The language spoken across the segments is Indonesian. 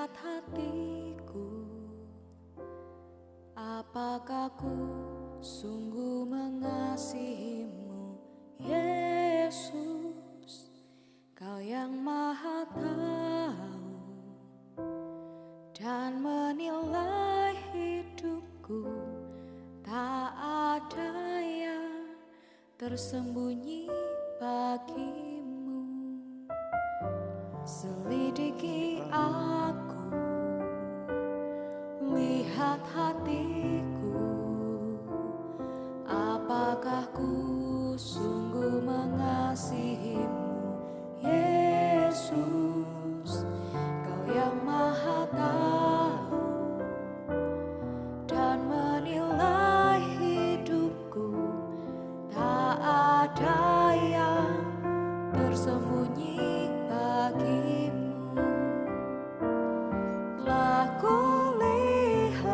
Lihat hatiku, apakah ku sungguh mengasihimu, Yesus? Kau yang Maha Tahu dan menilai hidupku, tak ada yang tersembunyi bagimu. Selidiki aku, lihat hatiku, apakah ku sungguh mengasihimu, Yesus? Kau yang Maha Tahu dan menilai hidupku, tak ada yang tersembunyi bagimu. Telah kulihat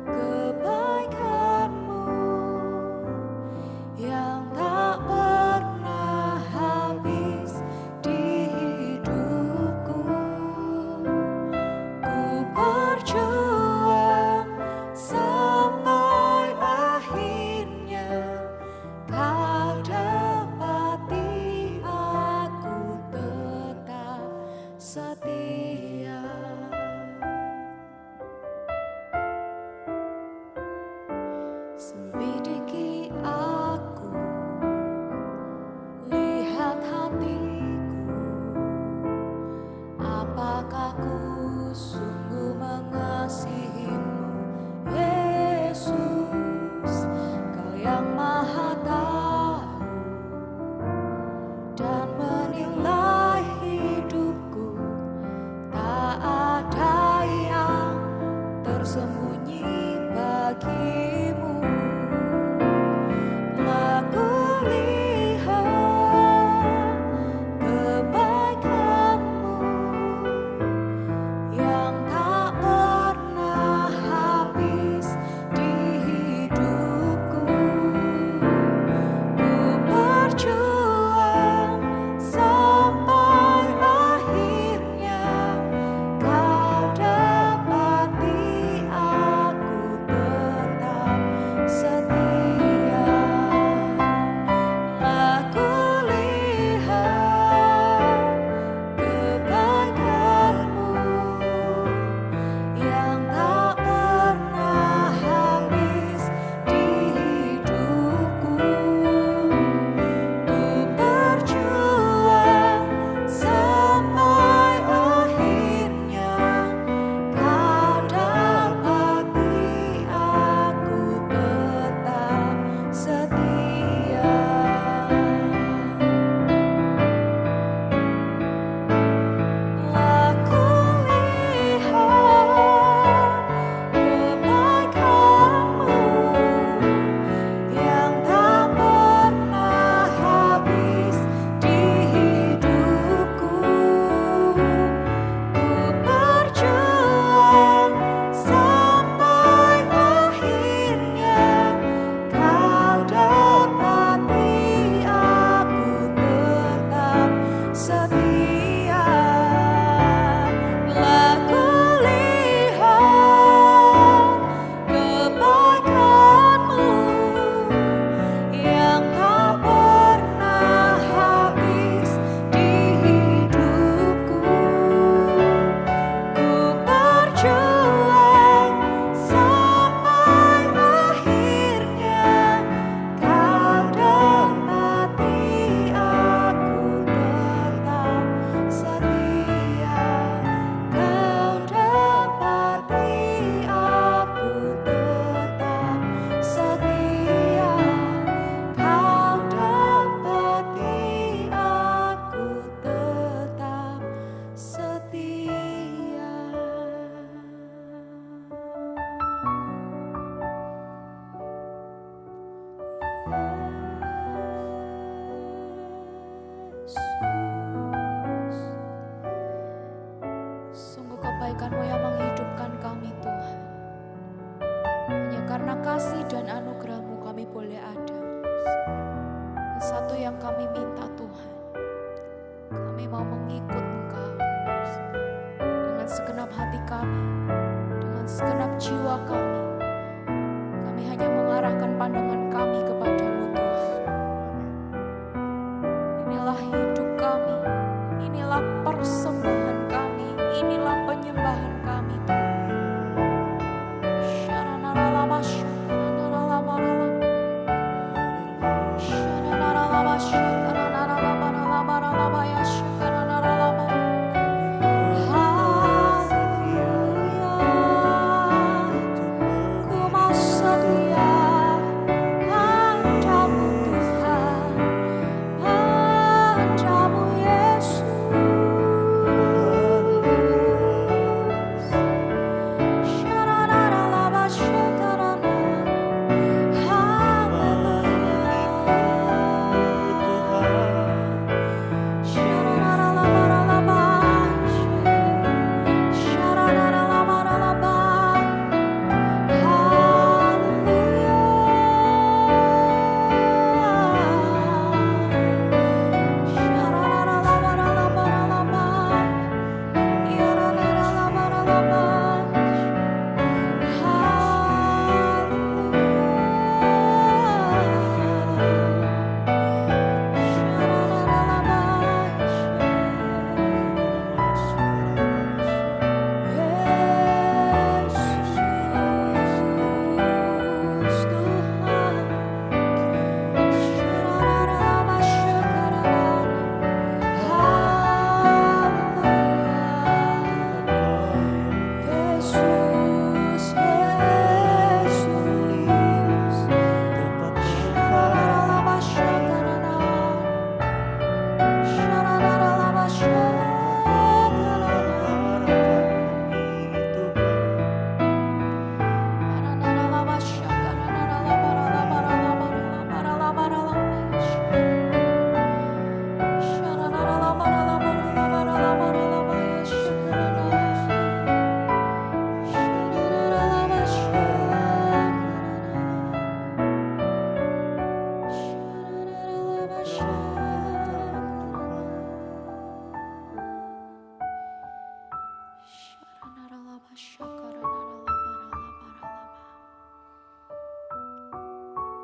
kebaikanmu yang tak pernah habis di hidupku. Ku berjuang sampai akhirnya kau dapati aku tetap setia. Selidiki aku, lihat hatiku, apakah ku sungguh mengasihimu, Yesus? Kau yang Maha Tahu dan menilai hidupku, tak ada yang tersembunyi bagimu. Telah kulihat kebaikanmu yang tak pernah habis di hidupku. Ku berjuang sampai akhirnya kau dapati aku tetap setia. Aku lihat kebaikanmu yang tak pernah habis di hidupku. Ku berjuang sampai akhirnya kau dapati aku tetap setia. Aku lihat kebaikanmu yang tak pernah habis di hidupku. Ku berjuang sampai akhirnya kau dapati aku tetap setia. Telah kulihat kebaikanmu yang tak pernah habis di hidupku. Ku berjuang sampai akhirnya kau dapati aku tetap setia. Kau dapati aku tetap setia. Kau dapati aku tetap setia. Sungguh kebaikan-Mu yang menghidupkan kami, Tuhan. Hanya karena kasih dan anugerah-Mu kami boleh ada. Satu yang kami minta, Tuhan, kami mau mengikut Engkau. segenap hati kami, dengan segenap jiwa kami. Kami hanya mengarahkan pandangan kami kepada-Mu Tuhan. Inilah hidup kami, inilah persembahan kami, inilah penyembahan kami Tuhan.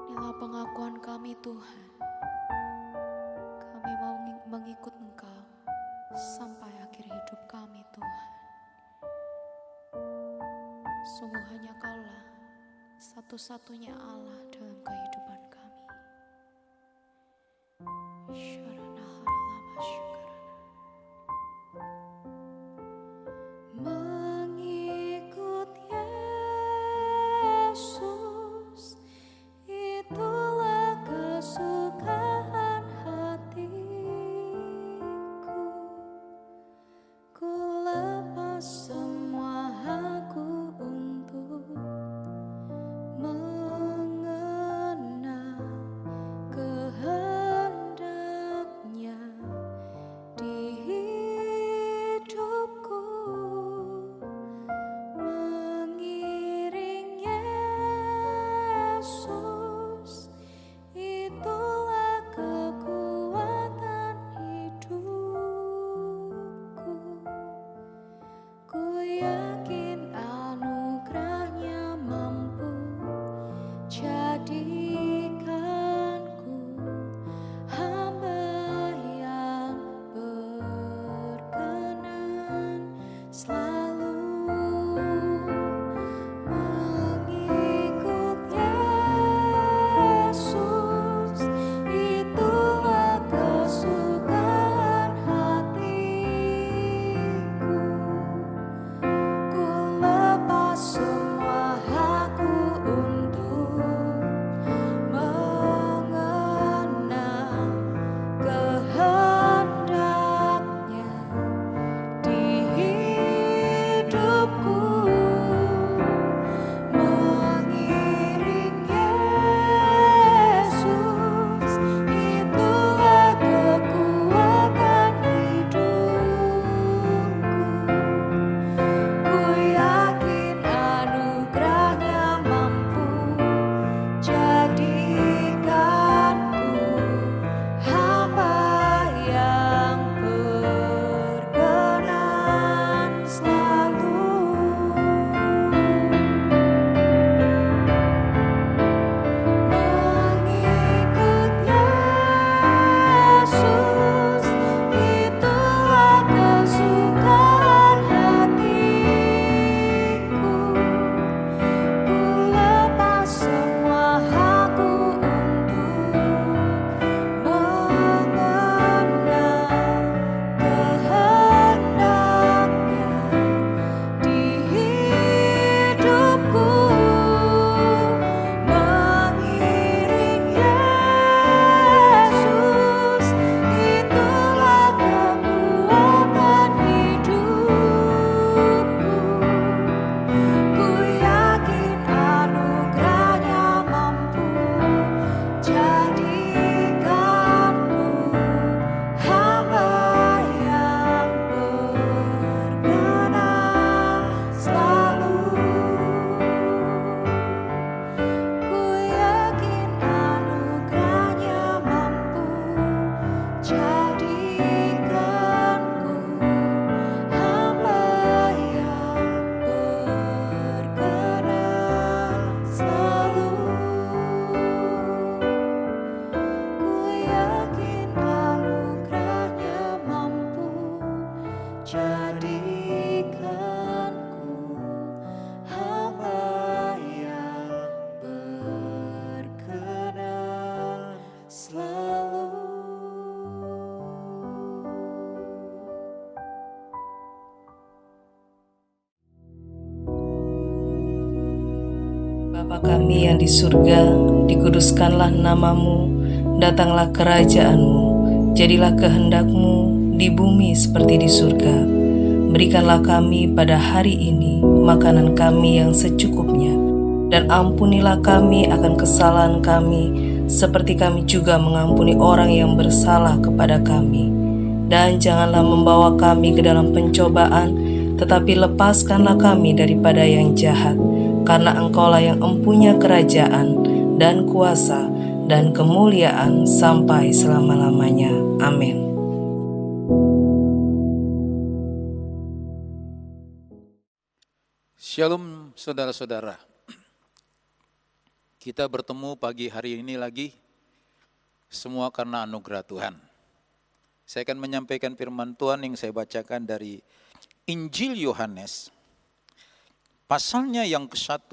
Inilah pengakuan kami Tuhan. Kami mau mengikut Engkau sampai akhir hidup kami Tuhan. Sungguh hanya Kaulah satu-satunya Allah dalam kehidupan kami. Mengikut Yesus, itulah kesukaan hatiku. Ku lepas semua aku untuk mengenal kehendaknya di hidupku. Mengiring Yesus, itulah kekuatan hidupku. Ku yakin anugerahnya mampu jadikanku hamba yang berkenan selalu. Mengikut Yesus, itulah kesukaan hatiku. Ku lepas semua aku untuk mengenal kehendaknya di hidupku. Jadikanku hamba yang berkenan selalu. Bapa kami yang di surga, dikuduskanlah namamu, datanglah kerajaanmu, jadilah kehendak-Mu di bumi seperti di surga. Berikanlah kami pada hari ini makanan kami yang secukupnya, dan ampunilah kami akan kesalahan kami, seperti kami juga mengampuni orang yang bersalah kepada kami. Dan janganlah membawa kami ke dalam pencobaan, tetapi lepaskanlah kami daripada yang jahat. Karena Engkaulah yang empunya kerajaan dan kuasa dan kemuliaan sampai selama-lamanya. Amin. Shalom saudara-saudara. Kita bertemu pagi hari ini lagi, semua karena anugerah Tuhan. Saya akan menyampaikan firman Tuhan yang saya bacakan dari Injil Yohanes, pasalnya yang ke-1,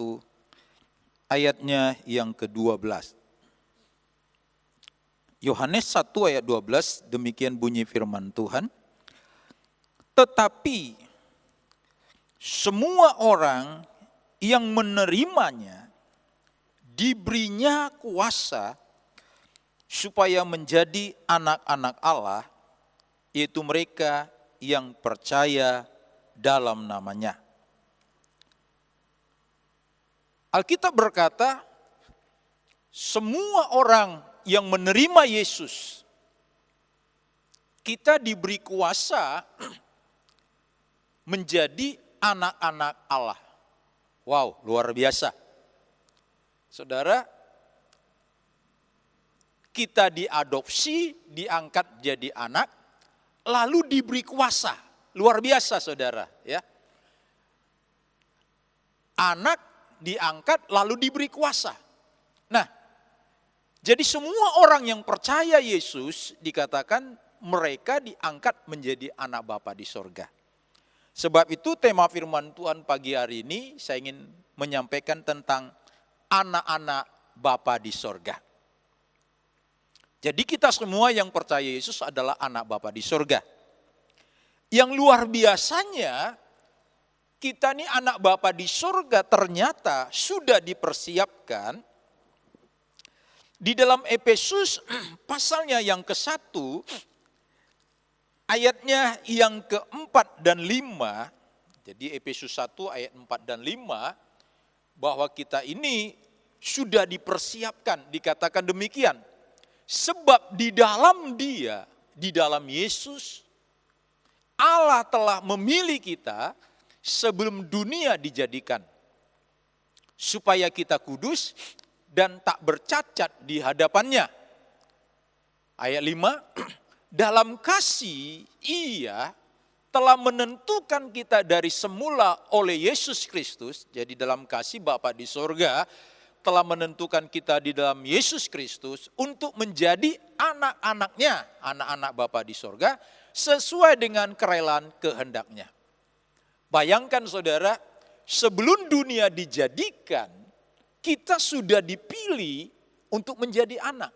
ayatnya yang ke-12. Yohanes 1 ayat 12, demikian bunyi firman Tuhan. Tetapi semua orang yang menerimanya diberinya kuasa supaya menjadi anak-anak Allah, yaitu mereka yang percaya dalam namanya. Alkitab berkata, semua orang yang menerima Yesus, kita diberi kuasa menjadi anak-anak Allah. Wow, luar biasa. Saudara, kita diadopsi, diangkat jadi anak, lalu diberi kuasa. Luar biasa, saudara, ya. Anak diangkat lalu diberi kuasa. Nah, jadi semua orang yang percaya Yesus dikatakan mereka diangkat menjadi anak Bapa di sorga. Sebab itu tema firman Tuhan pagi hari ini saya ingin menyampaikan tentang anak-anak Bapa di sorga. Jadi kita semua yang percaya Yesus adalah anak Bapa di sorga. Yang luar biasanya, kita nih anak Bapa di sorga ternyata sudah dipersiapkan di dalam Efesus pasalnya yang ke-1, ayatnya yang ke-4 dan 5, jadi Efesus 1 ayat 4 dan 5, bahwa kita ini sudah dipersiapkan, dikatakan demikian. Sebab di dalam Dia, di dalam Yesus, Allah telah memilih kita sebelum dunia dijadikan. Supaya kita kudus dan tak bercacat di hadapannya. Ayat 5, dalam kasih Ia telah menentukan kita dari semula oleh Yesus Kristus. Jadi dalam kasih Bapa di sorga telah menentukan kita di dalam Yesus Kristus untuk menjadi anak-anaknya, anak-anak Bapa di sorga, sesuai dengan kerelaan kehendaknya. Bayangkan saudara, sebelum dunia dijadikan, kita sudah dipilih untuk menjadi anak.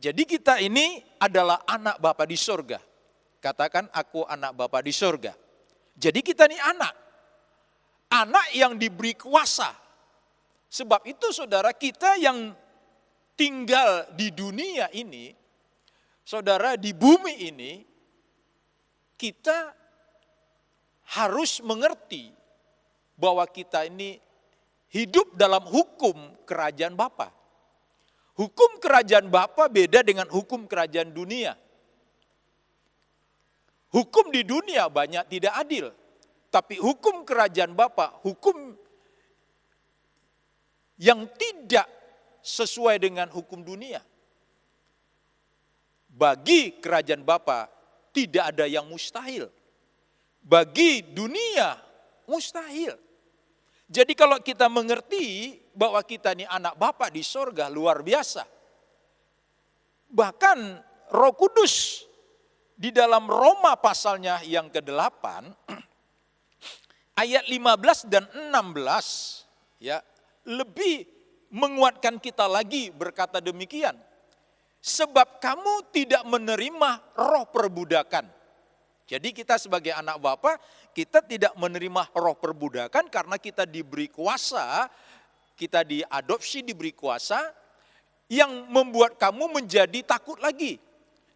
Jadi kita ini adalah anak Bapa di sorga. Katakan, aku anak Bapa di sorga. Jadi kita ini anak. Anak yang diberi kuasa. Sebab itu saudara, kita yang tinggal di dunia ini, saudara, di bumi ini, kita harus mengerti bahwa kita ini hidup dalam hukum kerajaan Bapa. Hukum kerajaan Bapa beda dengan hukum kerajaan dunia. Hukum di dunia banyak tidak adil. Tapi hukum kerajaan Bapa, hukum yang tidak sesuai dengan hukum dunia. Bagi kerajaan Bapa tidak ada yang mustahil. Bagi dunia mustahil. Jadi kalau kita mengerti bahwa kita ini anak Bapa di sorga, luar biasa. Bahkan Roh Kudus di dalam Roma pasalnya yang ke-8, ayat 15 dan 16, ya, lebih menguatkan kita lagi berkata demikian. Sebab kamu tidak menerima roh perbudakan. Jadi kita sebagai anak Bapa, kita tidak menerima roh perbudakan karena kita diberi kuasa, kita diadopsi, diberi kuasa yang membuat kamu menjadi takut lagi.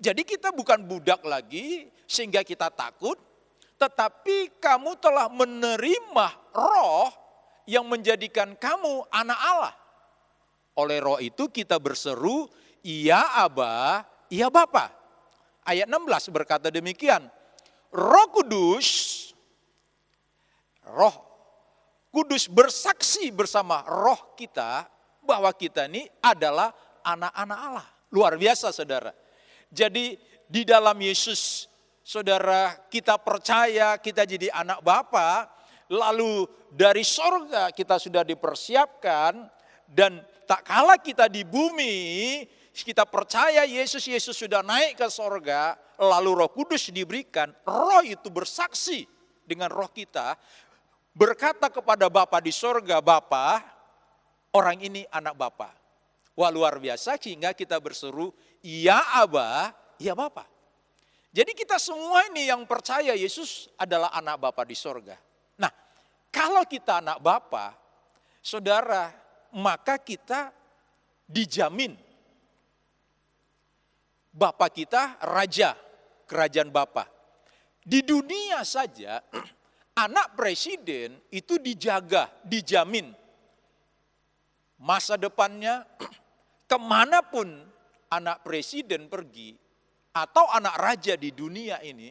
Jadi kita bukan budak lagi sehingga kita takut, tetapi kamu telah menerima roh yang menjadikan kamu anak Allah. Oleh roh itu kita berseru, "Ya Aba, ya Bapa." Ayat 16 berkata demikian. Roh Kudus bersaksi bersama roh kita bahwa kita ini adalah anak-anak Allah. Luar biasa saudara. Jadi di dalam Yesus saudara kita percaya kita jadi anak Bapa, lalu dari sorga kita sudah dipersiapkan dan tak kalah kita di bumi, kita percaya Yesus sudah naik ke sorga, lalu Roh Kudus diberikan, roh itu bersaksi dengan roh kita, berkata kepada Bapa di sorga, "Bapa, orang ini anak Bapa." Wah luar biasa, sehingga kita berseru, "Ya Aba, ya Bapa." Jadi kita semua ini yang percaya Yesus adalah anak Bapa di sorga. Nah, kalau kita anak Bapa, saudara, maka kita dijamin. Bapa kita raja, kerajaan Bapa. Di dunia saja, anak presiden itu dijaga, dijamin. Masa depannya, kemanapun anak presiden pergi, atau anak raja di dunia ini,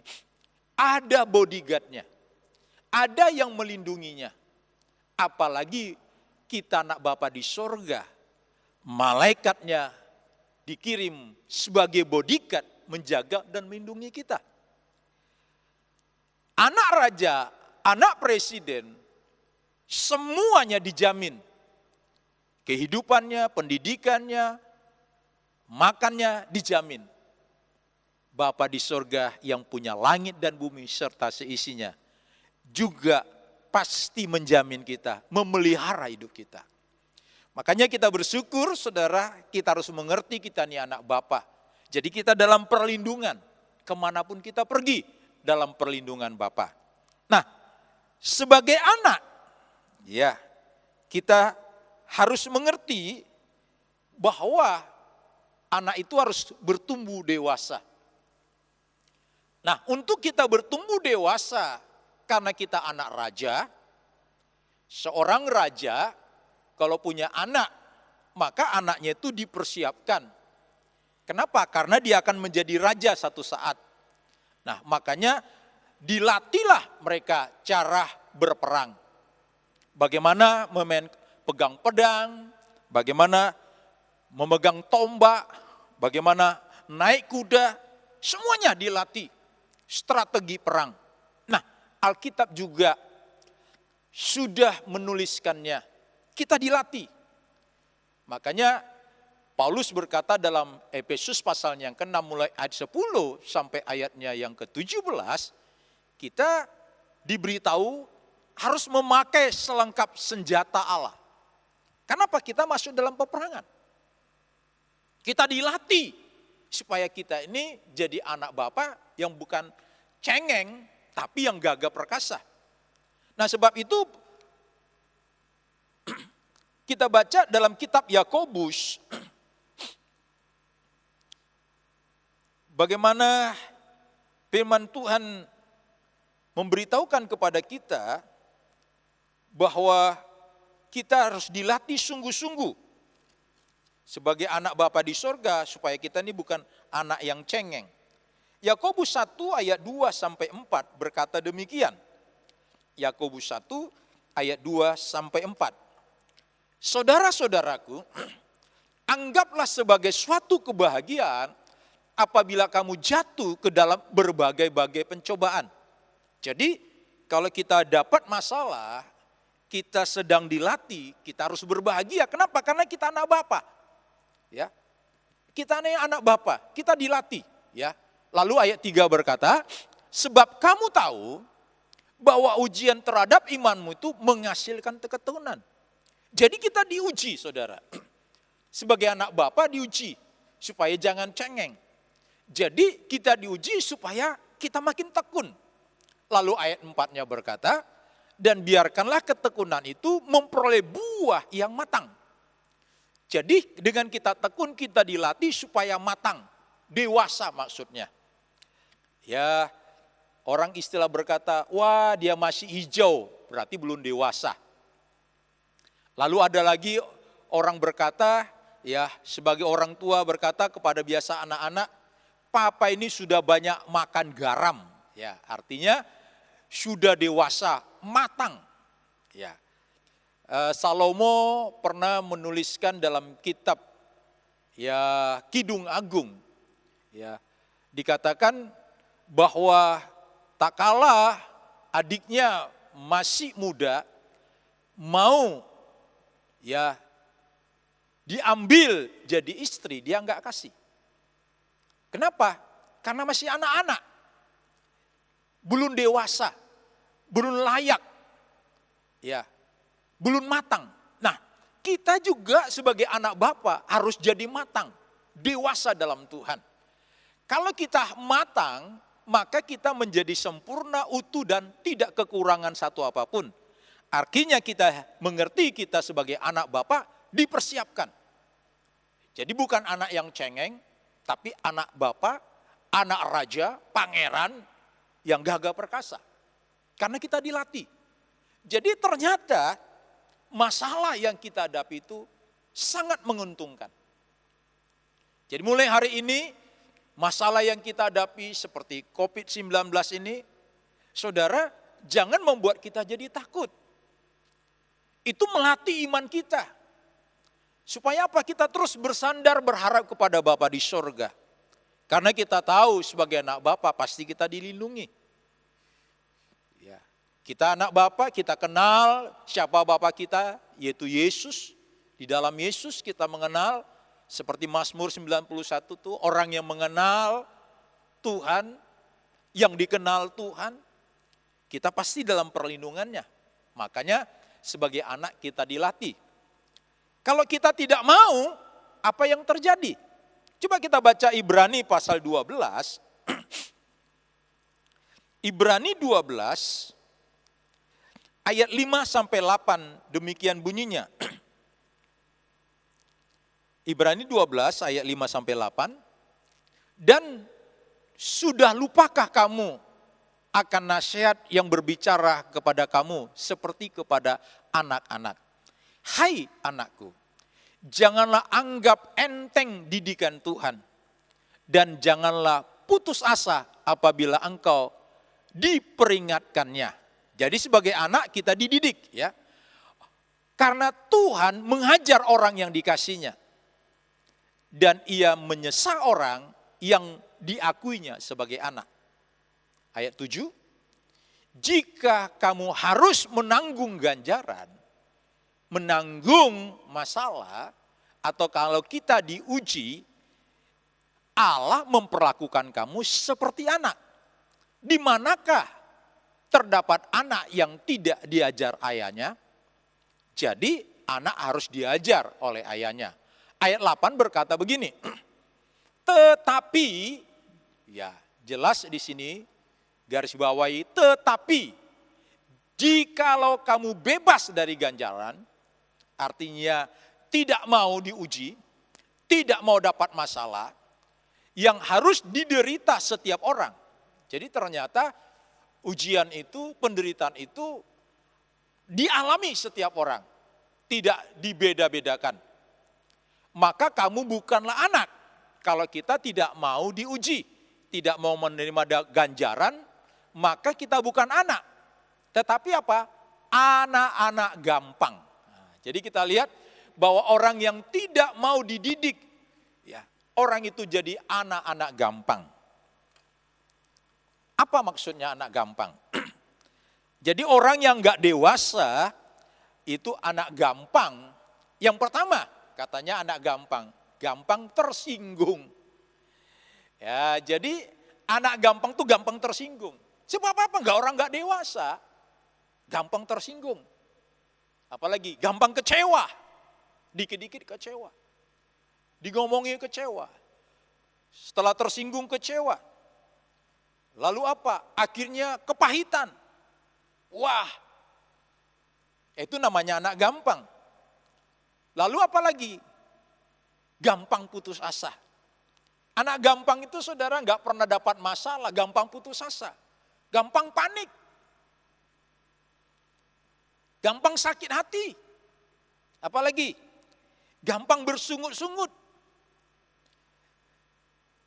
ada bodyguardnya, ada yang melindunginya. Apalagi kita anak Bapa di sorga, malaikatnya dikirim sebagai bodyguard menjaga dan melindungi kita. Anak raja, anak presiden, semuanya dijamin. Kehidupannya, pendidikannya, makannya dijamin. Bapa di sorga yang punya langit dan bumi serta seisinya juga pasti menjamin kita, memelihara hidup kita. Makanya kita bersyukur saudara, kita harus mengerti kita ini anak Bapa. Jadi kita dalam perlindungan, kemanapun kita pergi dalam perlindungan Bapa. Nah, sebagai anak, ya kita harus mengerti bahwa anak itu harus bertumbuh dewasa. Nah, untuk kita bertumbuh dewasa, karena kita anak raja, seorang raja kalau punya anak, maka anaknya itu dipersiapkan. Kenapa? Karena dia akan menjadi raja satu saat. Nah, makanya dilatihlah mereka cara berperang. Bagaimana pegang pedang, bagaimana memegang tombak, bagaimana naik kuda, semuanya dilatih. Strategi perang. Nah, Alkitab juga sudah menuliskannya. Kita dilatih. Makanya Paulus berkata dalam Efesus pasalnya yang ke-6 mulai ayat 10 sampai ayatnya yang ke-17, kita diberitahu harus memakai selengkap senjata Allah. Kenapa kita masuk dalam peperangan? Kita dilatih supaya kita ini jadi anak Bapa yang bukan cengeng, tapi yang gagah perkasa. Nah sebab itu kita baca dalam kitab Yakobus, bagaimana firman Tuhan memberitahukan kepada kita bahwa kita harus dilatih sungguh-sungguh sebagai anak Bapa di sorga supaya kita ini bukan anak yang cengeng. Yakobus 1 ayat 2 sampai 4 berkata demikian. Yakobus 1 ayat 2 sampai 4. Saudara-saudaraku, anggaplah sebagai suatu kebahagiaan apabila kamu jatuh ke dalam berbagai-bagai pencobaan. Jadi kalau kita dapat masalah, kita sedang dilatih, kita harus berbahagia. Kenapa? Karena kita anak Bapa. Ya. Kita ini anak Bapa, kita dilatih, ya. Lalu ayat 3 berkata, sebab kamu tahu bahwa ujian terhadap imanmu itu menghasilkan keturunan. Jadi kita diuji, saudara. Sebagai anak Bapa diuji, supaya jangan cengeng. Jadi kita diuji supaya kita makin tekun. Lalu ayat 4-nya berkata, dan biarkanlah ketekunan itu memperoleh buah yang matang. Jadi dengan kita tekun, kita dilatih supaya matang, dewasa maksudnya. Ya, orang istilah berkata, wah dia masih hijau, berarti belum dewasa. Lalu ada lagi orang berkata, ya sebagai orang tua berkata kepada biasa anak-anak, papa ini sudah banyak makan garam. Ya, artinya sudah dewasa, matang. Ya. Salomo pernah menuliskan dalam kitab ya Kidung Agung, ya dikatakan bahwa tak kalah adiknya masih muda mau ya diambil jadi istri, dia enggak kasih. Kenapa? Karena masih anak-anak, belum dewasa, belum layak, ya, belum matang. Nah, kita juga sebagai anak Bapa harus jadi matang, dewasa dalam Tuhan. Kalau kita matang, maka kita menjadi sempurna, utuh, dan tidak kekurangan satu apapun. Artinya kita mengerti kita sebagai anak Bapa dipersiapkan. Jadi bukan anak yang cengeng, tapi anak Bapa, anak raja, pangeran yang gagah perkasa. Karena kita dilatih. Jadi ternyata masalah yang kita hadapi itu sangat menguntungkan. Jadi mulai hari ini masalah yang kita hadapi seperti COVID-19 ini, saudara, jangan membuat kita jadi takut. Itu melatih iman kita. Supaya apa? Kita terus bersandar berharap kepada Bapa di sorga. Karena kita tahu sebagai anak Bapa pasti kita dilindungi. Ya, kita anak Bapa, kita kenal siapa Bapa kita, yaitu Yesus. Di dalam Yesus kita mengenal, seperti Mazmur 91 tuh, orang yang mengenal Tuhan, yang dikenal Tuhan, kita pasti dalam perlindungannya. Makanya sebagai anak kita dilatih. Kalau kita tidak mau, apa yang terjadi? Coba kita baca Ibrani pasal 12. Ibrani 12 ayat 5 sampai 8 demikian bunyinya. Ibrani 12 ayat 5 sampai 8. Dan sudah lupakah kamu akan nasihat yang berbicara kepada kamu seperti kepada anak-anak? Hai anakku, janganlah anggap enteng didikan Tuhan, dan janganlah putus asa apabila engkau diperingatkannya. Jadi sebagai anak kita dididik, ya. Karena Tuhan menghajar orang yang dikasihnya, dan ia menyesal orang yang diakuinya sebagai anak. Ayat 7, jika kamu harus menanggung ganjaran, menanggung masalah, atau kalau kita diuji, Allah memperlakukan kamu seperti anak. Di manakah terdapat anak yang tidak diajar ayahnya? Jadi anak harus diajar oleh ayahnya. Ayat 8 berkata begini, tetapi, ya jelas di sini garis bawahi, tetapi jikalau kamu bebas dari ganjaran, artinya tidak mau diuji, tidak mau dapat masalah, yang harus diderita setiap orang. Jadi ternyata ujian itu, penderitaan itu dialami setiap orang, tidak dibeda-bedakan. Maka kamu bukanlah anak kalau kita tidak mau diuji, tidak mau menerima ganjaran, maka kita bukan anak. Tetapi apa? Anak-anak gampang. Jadi kita lihat bahwa orang yang tidak mau dididik, ya, orang itu jadi anak-anak gampang. Apa maksudnya anak gampang? Jadi orang yang gak dewasa itu anak gampang. Yang pertama katanya anak gampang, gampang tersinggung. Ya, jadi Anak gampang tuh gampang tersinggung. Sebab apa? Orang nggak dewasa, gampang tersinggung. Apalagi gampang kecewa, dikit-dikit kecewa. Digomongin kecewa. Setelah tersinggung kecewa. Lalu apa? Akhirnya kepahitan. Wah, itu namanya anak gampang. Lalu apa lagi? Gampang putus asa. Anak gampang itu saudara nggak pernah dapat masalah, gampang putus asa. Gampang panik. Gampang sakit hati. Apalagi? Gampang bersungut-sungut.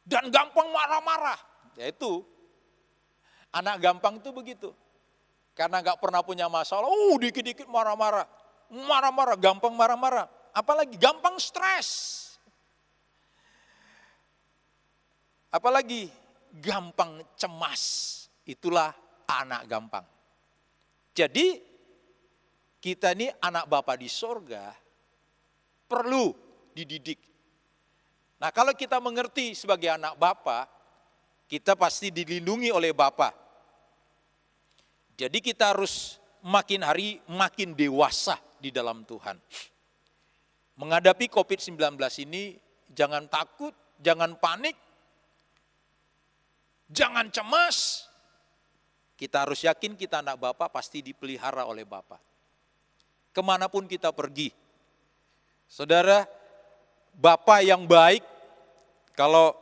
Dan gampang marah-marah. Yaitu anak gampang itu begitu. Karena gak pernah punya masalah, dikit-dikit marah-marah. Marah-marah, gampang marah-marah. Apalagi gampang stres. Apalagi gampang cemas. Itulah anak gampang. Jadi kita ini anak Bapa di sorga perlu dididik. Nah kalau kita mengerti sebagai anak Bapa, kita pasti dilindungi oleh Bapa. Jadi kita harus makin hari makin dewasa di dalam Tuhan. Menghadapi COVID-19 ini jangan takut, jangan panik, jangan cemas. Kita harus yakin kita anak Bapa pasti dipelihara oleh Bapa. Kemanapun kita pergi. Saudara, Bapa yang baik, kalau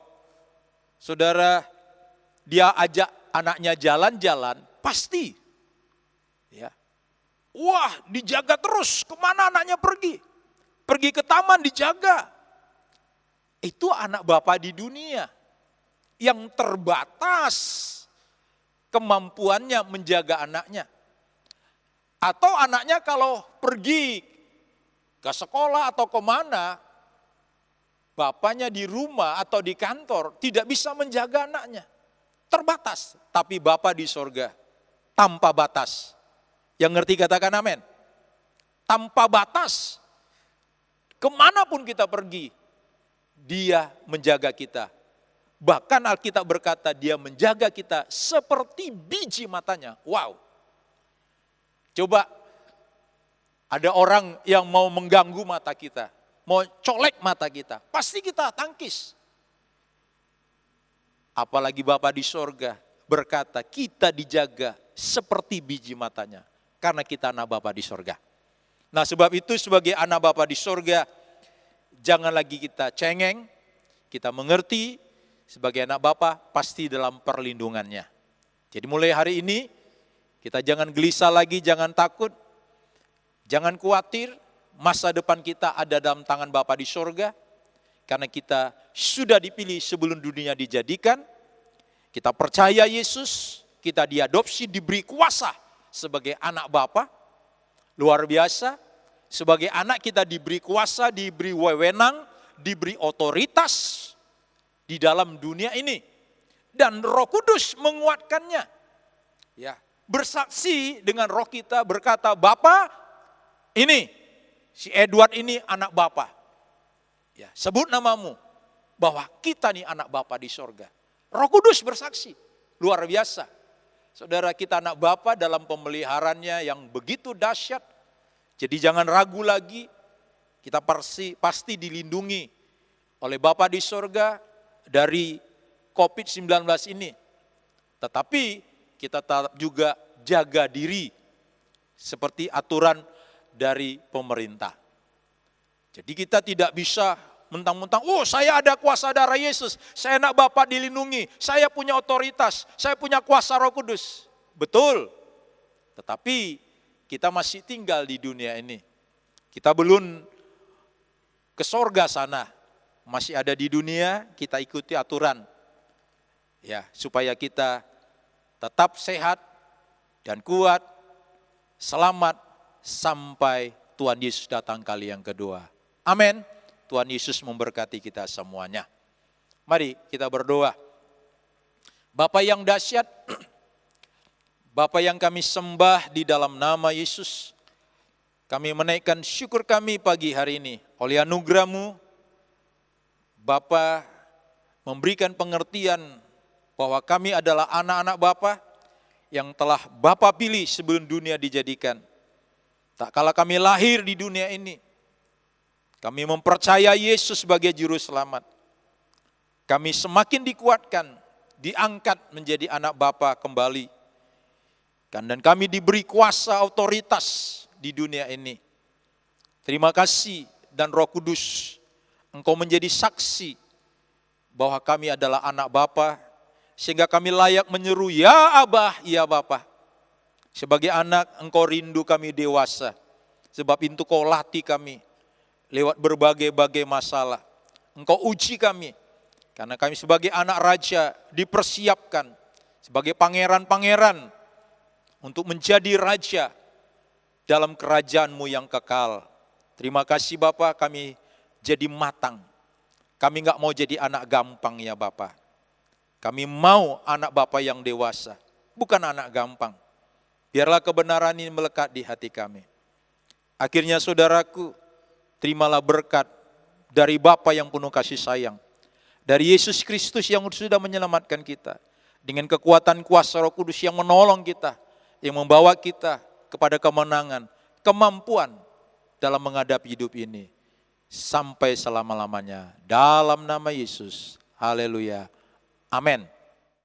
saudara dia ajak anaknya jalan-jalan, pasti. Ya. Wah, dijaga terus, kemana anaknya pergi. Pergi ke taman dijaga. Itu anak Bapa di dunia. Yang terbatas kemampuannya menjaga anaknya. Atau anaknya kalau pergi ke sekolah atau kemana, bapaknya di rumah atau di kantor tidak bisa menjaga anaknya. Terbatas, tapi Bapa di sorga tanpa batas. Yang ngerti katakan amin. Tanpa batas, kemanapun kita pergi, Dia menjaga kita. Bahkan Alkitab berkata dia menjaga kita seperti biji matanya. Wow. Coba ada orang yang mau mengganggu mata kita, mau colek mata kita, pasti kita tangkis. Apalagi Bapa di sorga berkata kita dijaga seperti biji matanya. Karena kita anak Bapa di sorga. Nah sebab itu sebagai anak Bapa di sorga, jangan lagi kita cengeng, kita mengerti sebagai anak Bapa pasti dalam perlindungannya. Jadi mulai hari ini kita jangan gelisah lagi, jangan takut, jangan khawatir. Masa depan kita ada dalam tangan Bapa di sorga. Karena kita sudah dipilih sebelum dunia dijadikan. Kita percaya Yesus, kita diadopsi, diberi kuasa sebagai anak Bapa. Luar biasa, sebagai anak kita diberi kuasa, diberi wewenang, diberi otoritas di dalam dunia ini. Dan Roh Kudus menguatkannya. Ya, bersaksi dengan roh kita berkata, Bapa, ini si Edward ini anak Bapa. Ya, sebut namamu bahwa kita nih anak Bapa di sorga. Roh Kudus bersaksi, luar biasa. Saudara, kita anak Bapa dalam pemeliharaannya yang begitu dahsyat. Jadi jangan ragu lagi, kita pasti dilindungi oleh Bapa di sorga dari COVID-19 ini. Tetapi kita tetap juga jaga diri seperti aturan dari pemerintah. Jadi kita tidak bisa mentang-mentang, saya ada kuasa darah Yesus, saya anak Bapa dilindungi, saya punya otoritas, saya punya kuasa Roh Kudus. Betul, tetapi kita masih tinggal di dunia ini. Kita belum ke sorga sana, masih ada di dunia, kita ikuti aturan. Ya, supaya kita tetap sehat dan kuat, selamat sampai Tuhan Yesus datang kali yang kedua. Amin. Tuhan Yesus memberkati kita semuanya. Mari kita berdoa. Bapa yang dahsyat, Bapa yang kami sembah di dalam nama Yesus, kami menaikkan syukur kami pagi hari ini. Oleh anugerah-Mu, Bapa memberikan pengertian bahwa kami adalah anak-anak Bapa yang telah Bapa pilih sebelum dunia dijadikan. Tak kala kami lahir di dunia ini, kami mempercayai Yesus sebagai juru selamat. Kami semakin dikuatkan, diangkat menjadi anak Bapa kembali. Dan kami diberi kuasa otoritas di dunia ini. Terima kasih dan Roh Kudus, Engkau menjadi saksi bahwa kami adalah anak Bapa, sehingga kami layak menyeru, ya Abah, ya Bapa. Sebagai anak, Engkau rindu kami dewasa, sebab itu Kau latih kami lewat berbagai-bagai masalah. Engkau uji kami, karena kami sebagai anak raja dipersiapkan sebagai pangeran-pangeran untuk menjadi raja dalam kerajaan-Mu yang kekal. Terima kasih Bapa, kami jadi matang. Kami enggak mau jadi anak gampang ya Bapa. Kami mau anak Bapa yang dewasa, bukan anak gampang. Biarlah kebenaran ini melekat di hati kami. Akhirnya saudaraku, terimalah berkat dari Bapa yang penuh kasih sayang, dari Yesus Kristus yang sudah menyelamatkan kita, dengan kekuatan kuasa Roh Kudus yang menolong kita, yang membawa kita kepada kemenangan, kemampuan dalam menghadapi hidup ini sampai selama-lamanya. Dalam nama Yesus, haleluya, amin.